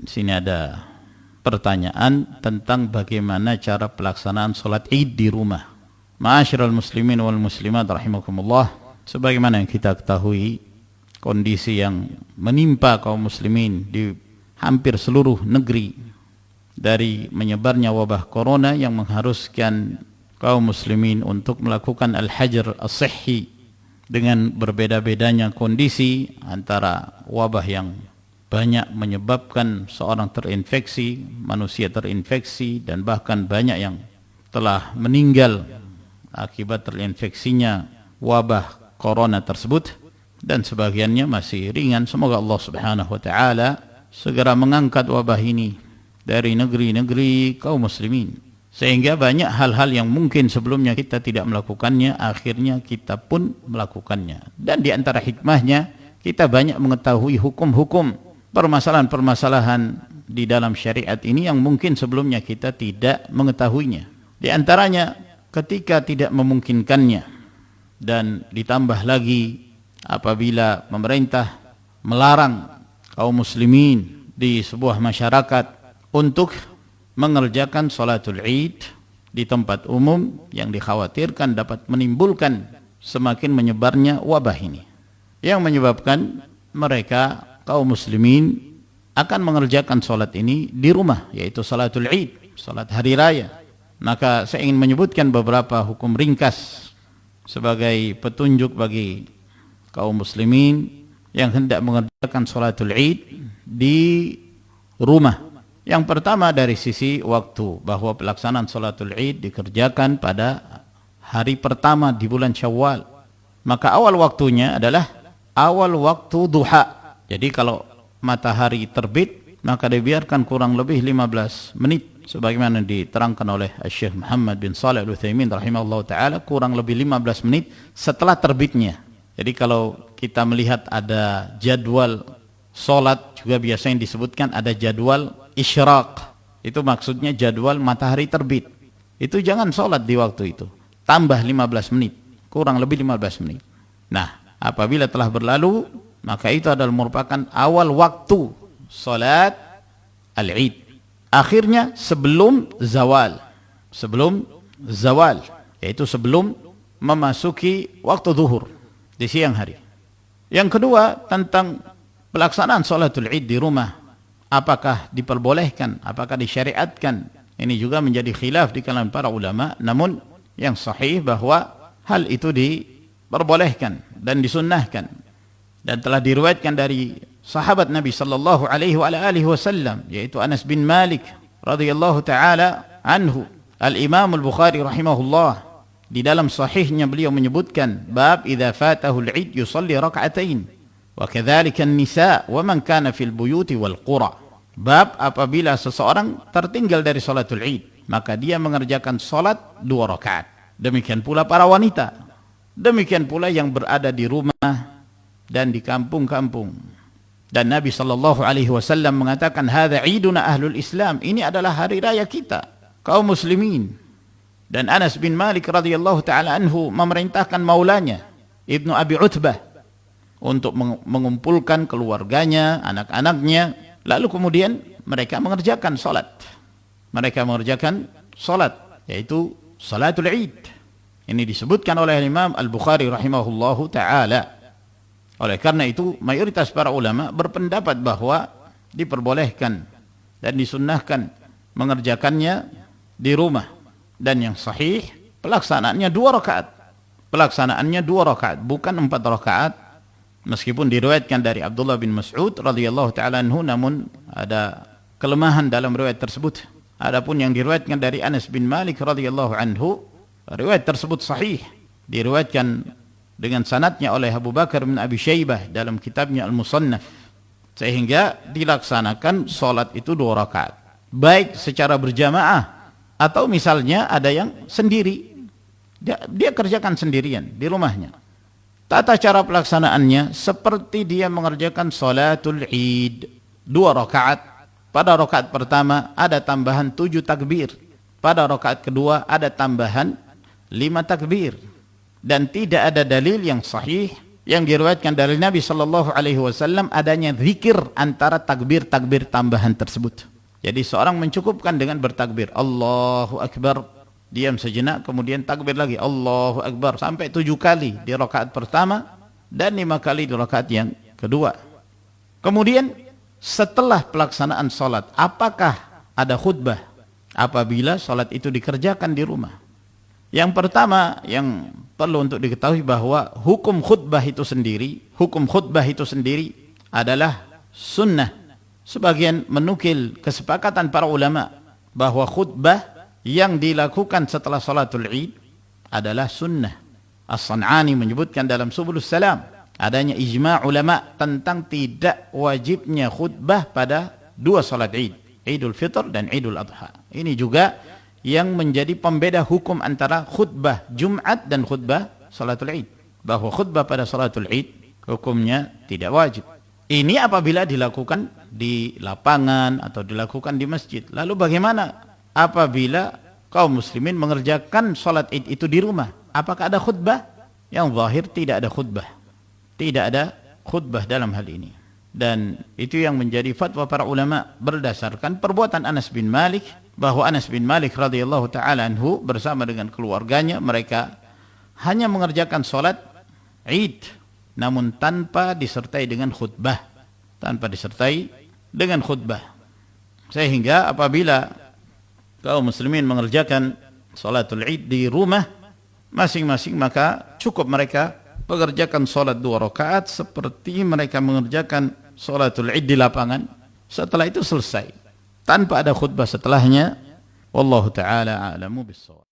Di sini ada pertanyaan tentang bagaimana cara pelaksanaan sholat Id di rumah. Ma'asyiral muslimin wal muslimat rahimakumullah, sebagaimana yang kita ketahui, kondisi yang menimpa kaum muslimin di hampir seluruh negeri dari menyebarnya wabah corona yang mengharuskan kaum muslimin untuk melakukan al-hajr as-sihhi dengan berbeda-bedanya kondisi antara wabah yang banyak menyebabkan seorang terinfeksi, manusia terinfeksi, dan bahkan banyak yang telah meninggal akibat terinfeksinya wabah corona tersebut, dan sebagiannya masih ringan. Semoga Allah Subhanahu wa taala segera mengangkat wabah ini dari negeri-negeri kaum muslimin, sehingga banyak hal-hal yang mungkin sebelumnya kita tidak melakukannya, akhirnya kita pun melakukannya. Dan di antara hikmahnya, kita banyak mengetahui hukum-hukum, permasalahan-permasalahan di dalam syariat ini yang mungkin sebelumnya kita tidak mengetahuinya. Di antaranya ketika tidak memungkinkannya, dan ditambah lagi apabila pemerintah melarang kaum muslimin di sebuah masyarakat untuk mengerjakan sholatul Id di tempat umum yang dikhawatirkan dapat menimbulkan semakin menyebarnya wabah ini, yang menyebabkan mereka kaum muslimin akan mengerjakan sholat ini di rumah, yaitu sholatul Id, sholat hari raya. Maka saya ingin menyebutkan beberapa hukum ringkas sebagai petunjuk bagi kaum muslimin yang hendak mengerjakan sholatul Id di rumah. Yang pertama dari sisi waktu, bahwa pelaksanaan sholatul Id dikerjakan pada hari pertama di bulan Syawal. Maka awal waktunya adalah awal waktu duha. Jadi kalau matahari terbit, maka dibiarkan kurang lebih 15 menit sebagaimana diterangkan oleh Syekh Muhammad bin Shalih Al-Utsaimin rahimahullah taala, kurang lebih 15 menit setelah terbitnya. Jadi kalau kita melihat ada jadwal salat, juga biasanya disebutkan ada jadwal isyraq. Itu maksudnya jadwal matahari terbit. Itu jangan salat di waktu itu. Tambah 15 menit, kurang lebih 15 menit. Nah, apabila telah berlalu, maka itu adalah merupakan awal waktu salat al-Id. Akhirnya sebelum zawal. Sebelum zawal, yaitu sebelum memasuki waktu zuhur di siang hari. Yang kedua, tentang pelaksanaan salatul Id di rumah, apakah diperbolehkan, apakah disyariatkan? Ini juga menjadi khilaf di kalangan para ulama, namun yang sahih bahwa hal itu diperbolehkan dan disunnahkan, dan telah diriwayatkan dari sahabat Nabi sallallahu alaihi wasallam, yaitu Anas bin Malik radhiyallahu taala anhu. Al-Imam Al-Bukhari rahimahullah di dalam sahihnya beliau menyebutkan bab idza fatahu al-Id yusalli rak'atain wa kadzalika an-nisa wa man kana fil buyuti wal qura. Bab apabila seseorang tertinggal dari salatul Id, maka dia mengerjakan salat 2 rakaat. Demikian pula para wanita, demikian pula yang berada di rumah dan di kampung-kampung. Dan Nabi sallallahu alaihi wasallam mengatakan, hadza iduna ahlul Islam, ini adalah hari raya kita kaum muslimin. Dan Anas bin Malik radhiyallahu taala anhu memerintahkan maulanya Ibnu Abi Utbah untuk mengumpulkan keluarganya, anak-anaknya, lalu kemudian mereka mengerjakan salat. Mereka mengerjakan salat, yaitu salatul Id. Ini disebutkan oleh Imam Al-Bukhari rahimahullahu taala. Oleh karena itu, mayoritas para ulama berpendapat bahwa diperbolehkan dan disunnahkan mengerjakannya di rumah. Dan yang sahih, pelaksanaannya 2 rakaat. Pelaksanaannya 2 rakaat, bukan 4 rakaat. Meskipun diriwayatkan dari Abdullah bin Mas'ud radhiyallahu ta'ala anhu, namun ada kelemahan dalam riwayat tersebut. Adapun yang diriwayatkan dari Anas bin Malik radhiyallahu anhu, riwayat tersebut sahih. Diriwayatkan dengan sanadnya oleh Abu Bakar bin Abi Syaibah dalam kitabnya Al-Musannaf, sehingga dilaksanakan salat itu 2 rakaat, baik secara berjamaah atau misalnya ada yang sendiri, dia kerjakan sendirian di rumahnya. Tata cara pelaksanaannya seperti dia mengerjakan salatul Id, 2 rakaat. Pada rakaat pertama ada tambahan 7 takbir, pada rakaat kedua ada tambahan 5 takbir. Dan tidak ada dalil yang sahih yang diriwayatkan dari Nabi sallallahu alaihi wasallam adanya zikir antara takbir-takbir tambahan tersebut. Jadi seorang mencukupkan dengan bertakbir Allahu Akbar, diam sejenak, kemudian takbir lagi Allahu Akbar sampai 7 kali di rakaat pertama dan 5 kali di rakaat yang kedua. Kemudian setelah pelaksanaan salat, apakah ada khutbah apabila salat itu dikerjakan di rumah? Yang pertama yang perlu untuk diketahui bahwa hukum khutbah itu sendiri adalah sunnah. Sebagian menukil kesepakatan para ulama bahwa khutbah yang dilakukan setelah salatul Id adalah sunnah. As-San'ani menyebutkan dalam Subulus Salam adanya ijma' ulama tentang tidak wajibnya khutbah pada 2 salat Id, Idul Fitr dan Idul Adha. Ini juga yang menjadi pembeda hukum antara khutbah Jumat dan khutbah salatul Id, bahwa khutbah pada salatul Id hukumnya tidak wajib. Ini apabila dilakukan di lapangan atau dilakukan di masjid. Lalu bagaimana apabila kaum muslimin mengerjakan salat Id itu di rumah? Apakah ada khutbah? Yang zahir tidak ada khutbah. Tidak ada khutbah dalam hal ini. Dan itu yang menjadi fatwa para ulama berdasarkan perbuatan Anas bin Malik, bahwa Anas bin Malik radhiyallahu taala anhu bersama dengan keluarganya mereka hanya mengerjakan salat Id namun tanpa disertai dengan khutbah, sehingga apabila kaum muslimin mengerjakan salatul Id di rumah masing-masing, maka cukup mereka mengerjakan salat 2 rakaat seperti mereka mengerjakan salatul Id di lapangan. Setelah itu selesai tanpa ada khutbah setelahnya. Wallahu taala a'lamu bis-shawab.